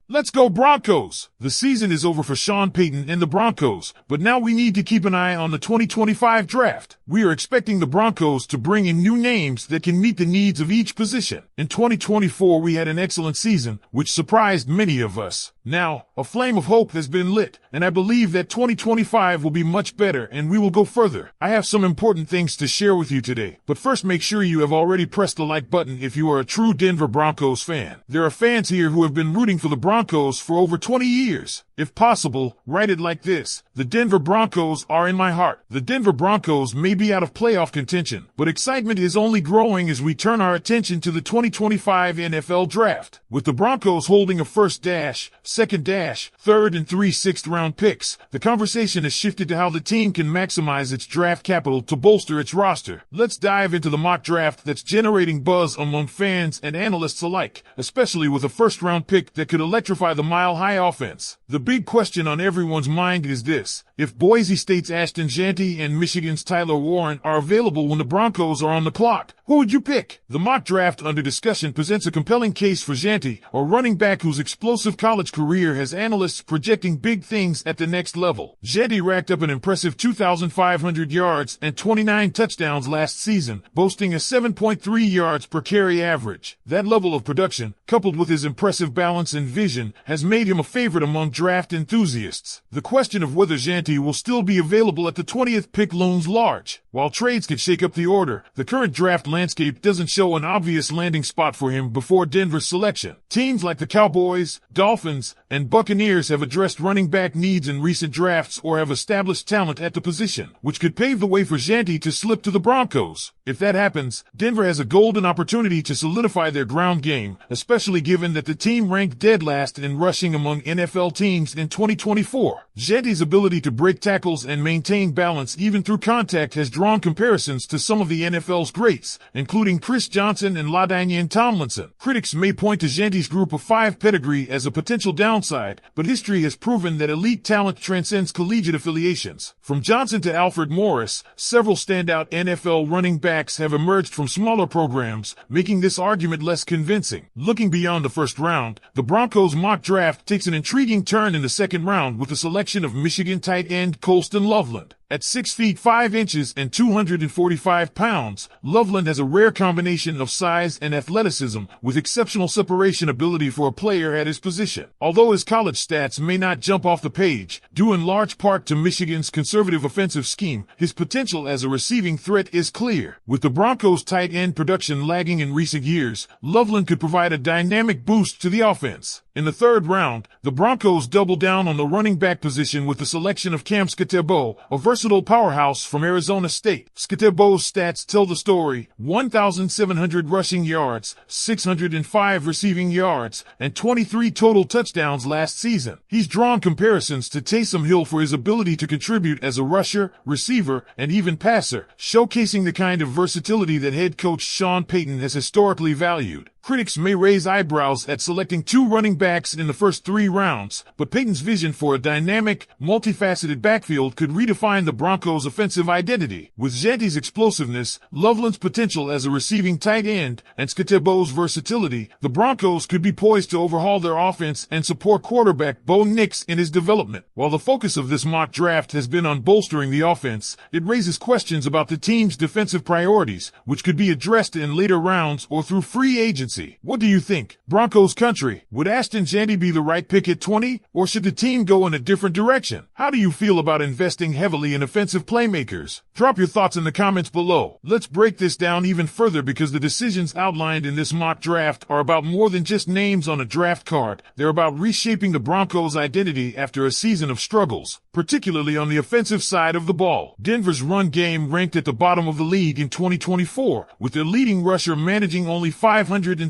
Let's go Broncos! The season is over for Sean Payton and the Broncos, but now we need to keep an eye on the 2025 draft. We are expecting the Broncos to bring in new names that can meet the needs of each position. In 2024, we had an excellent season, which surprised many of us. Now, a flame of hope has been lit, and I believe that 2025 will be much better and we will go further. I have some important things to share with you today, but first make sure you have already pressed the like button if you are a true Denver Broncos fan. There are fans here who have been rooting for the Broncos for over 20 years. If possible, write it like this: the Denver Broncos are in my heart. The Denver Broncos may be out of playoff contention, but excitement is only growing as we turn our attention to the 2025 NFL Draft. With the Broncos holding a first dash, second dash, third and 3 sixth-round picks, the conversation has shifted to how the team can maximize its draft capital to bolster its roster. Let's dive into the mock draft that's generating buzz among fans and analysts alike, especially with a first-round pick that could electrify the mile-high offense. The big question on everyone's mind is this: if Boise State's Ashton Jeanty and Michigan's Tyler Warren are available when the Broncos are on the clock, who would you pick? The mock draft under discussion presents a compelling case for Jeanty, a running back whose explosive college career has analysts projecting big things at the next level. Jeanty racked up an impressive 2,500 yards and 29 touchdowns last season, boasting a 7.3 yards per carry average. That level of production, coupled with his impressive balance and vision, has made him a favorite among draft enthusiasts. The question of whether Jeanty will still be available at the 20th pick looms large. While trades could shake up the order, the current draft landscape doesn't show an obvious landing spot for him before Denver's selection. Teams like the Cowboys, Dolphins, and Buccaneers have addressed running back needs in recent drafts or have established talent at the position, which could pave the way for Jeanty to slip to the Broncos. If that happens, Denver has a golden opportunity to solidify their ground game, especially given that the team ranked dead last in rushing among NFL teams in 2024. Jeanty's ability to break tackles and maintain balance even through contact has drawn comparisons to some of the NFL's greats, including Chris Johnson and LaDainian Tomlinson. Critics may point to Jeanty's group of 5 pedigree as a potential downside, but history has proven that elite talent transcends collegiate affiliations. From Johnson to Alfred Morris, several standout NFL running backs have emerged from smaller programs, making this argument less convincing. Looking beyond the first round, the Broncos mock draft takes an intriguing turn in the second round with the selection of Michigan tight end Colston Loveland. At 6 feet 5 inches and 245 pounds, Loveland has a rare combination of size and athleticism with exceptional separation ability for a player at his position. Although his college stats may not jump off the page, due in large part to Michigan's conservative offensive scheme, his potential as a receiving threat is clear. With the Broncos' tight end production lagging in recent years, Loveland could provide a dynamic boost to the offense. In the third round, the Broncos double down on the running back position with the selection of Cam Skattebo, a versatile powerhouse from Arizona State. Skattebo's stats tell the story: 1,700 rushing yards, 605 receiving yards, and 23 total touchdowns last season. He's drawn comparisons to Taysom Hill for his ability to contribute as a rusher, receiver, and even passer, showcasing the kind of versatility that head coach Sean Payton has historically valued. Critics may raise eyebrows at selecting 2 running backs in the first 3 rounds, but Payton's vision for a dynamic, multifaceted backfield could redefine the Broncos' offensive identity. With Jeanty's explosiveness, Loveland's potential as a receiving tight end, and Skattebo's versatility, the Broncos could be poised to overhaul their offense and support quarterback Bo Nix in his development. While the focus of this mock draft has been on bolstering the offense, it raises questions about the team's defensive priorities, which could be addressed in later rounds or through free agency. What do you think? Broncos country, would Ashton Jeanty be the right pick at 20, or should the team go in a different direction? How do you feel about investing heavily in offensive playmakers? Drop your thoughts in the comments below. Let's break this down even further because the decisions outlined in this mock draft are about more than just names on a draft card. They're about reshaping the Broncos' identity after a season of struggles, particularly on the offensive side of the ball. Denver's run game ranked at the bottom of the league in 2024, with their leading rusher managing only 533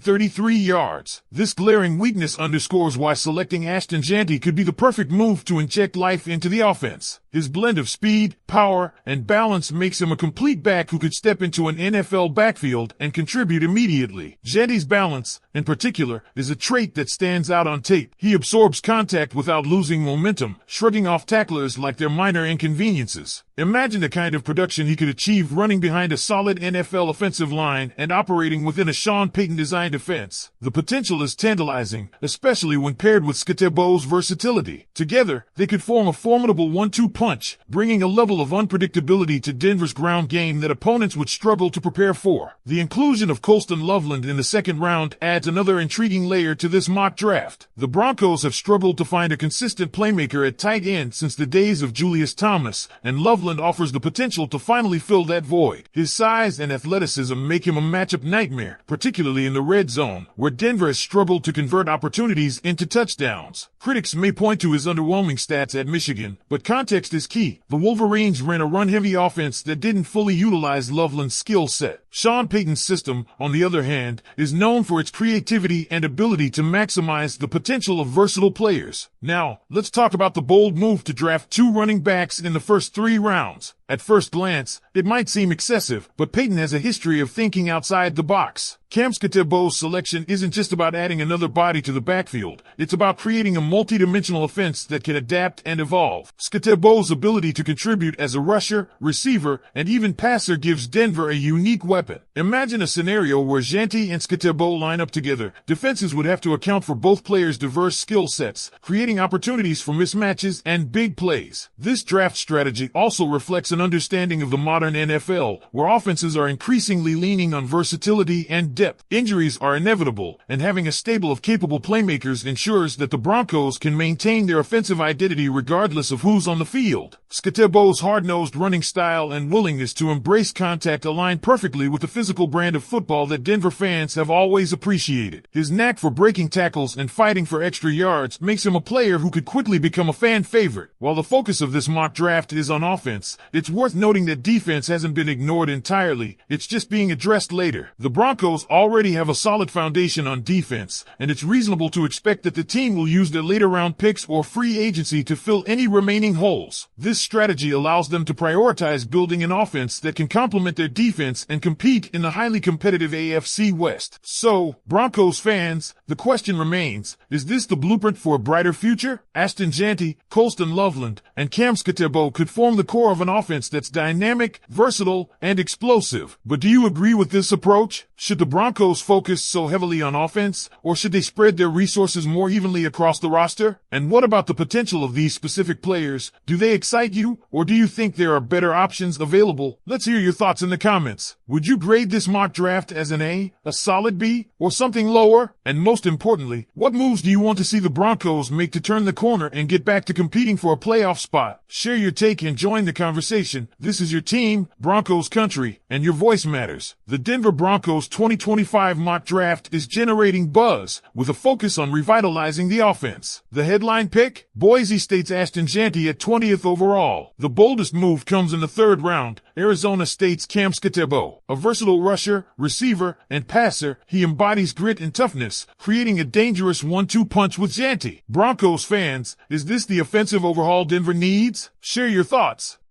yards. This glaring weakness underscores why selecting Ashton Jeanty could be the perfect move to inject life into the offense. His blend of speed, power, and balance makes him a complete back who could step into an NFL backfield and contribute immediately. Jeanty's balance, in particular, is a trait that stands out on tape. He absorbs contact without losing momentum, shrugging off tacklers like they're minor inconveniences. Imagine the kind of production he could achieve running behind a solid NFL offensive line and operating within a Sean Payton-designed defense. The potential is tantalizing, especially when paired with Skitebo's versatility. Together, they could form a formidable 1-2 punch, bringing a level of unpredictability to Denver's ground game that opponents would struggle to prepare for. The inclusion of Colston Loveland in the second round adds another intriguing layer to this mock draft. The Broncos have struggled to find a consistent playmaker at tight end since the days of Julius Thomas, and Loveland offers the potential to finally fill that void. His size and athleticism make him a matchup nightmare, particularly in the red zone, where Denver has struggled to convert opportunities into touchdowns. Critics may point to his underwhelming stats at Michigan, but context is key. The Wolverines ran a run-heavy offense that didn't fully utilize Loveland's skill set. Sean Payton's system, on the other hand, is known for its creativity and ability to maximize the potential of versatile players. Now, let's talk about the bold move to draft 2 running backs in the first 3 rounds. At first glance, it might seem excessive, but Payton has a history of thinking outside the box. Cam Skitebo's selection isn't just about adding another body to the backfield. It's about creating a multi-dimensional offense that can adapt and evolve. Skitebo's ability to contribute as a rusher, receiver, and even passer gives Denver a unique weapon. Imagine a scenario where Jeanty and Skitebo line up together. Defenses would have to account for both players' diverse skill sets, creating opportunities for mismatches and big plays. This draft strategy also reflects an understanding of the modern NFL, where offenses are increasingly leaning on versatility and depth. Injuries are inevitable, and having a stable of capable playmakers ensures that the Broncos can maintain their offensive identity regardless of who's on the field. Skitebo's hard-nosed running style and willingness to embrace contact align perfectly with the physical brand of football that Denver fans have always appreciated. His knack for breaking tackles and fighting for extra yards makes him a player who could quickly become a fan favorite. While the focus of this mock draft is on offense, it's worth noting that defense hasn't been ignored entirely. It's just being addressed later. The Broncos already have a solid foundation on defense, and it's reasonable to expect that the team will use their later round picks or free agency to fill any remaining holes. This strategy allows them to prioritize building an offense that can complement their defense and compete in the highly competitive AFC West. So, Broncos fans, the question remains, is this the blueprint for a brighter future? Ashton Jeanty, Colston Loveland, and Cam Skitebo could form the core of an offense that's dynamic, versatile, and explosive. But do you agree with this approach? Should the Broncos focus so heavily on offense, or should they spread their resources more evenly across the roster? And what about the potential of these specific players? Do they excite you, or do you think there are better options available? Let's hear your thoughts in the comments. Would you grade this mock draft as an A, a solid B, or something lower? And most importantly, what moves do you want to see the Broncos make to turn the corner and get back to competing for a playoff spot? Share your take and join the conversation. This is your team, Broncos Country, and your voice matters. The Denver Broncos 2025 mock draft is generating buzz, with a focus on revitalizing the offense. The headline pick? Boise State's Ashton Jeanty at 20th overall. The boldest move comes in the 3rd round. Arizona State's Cam Skitebo. A versatile rusher, receiver, and passer, he embodies grit and toughness, creating a dangerous 1-2 punch with Jeanty. Broncos fans, is this the offensive overhaul Denver needs? Share your thoughts.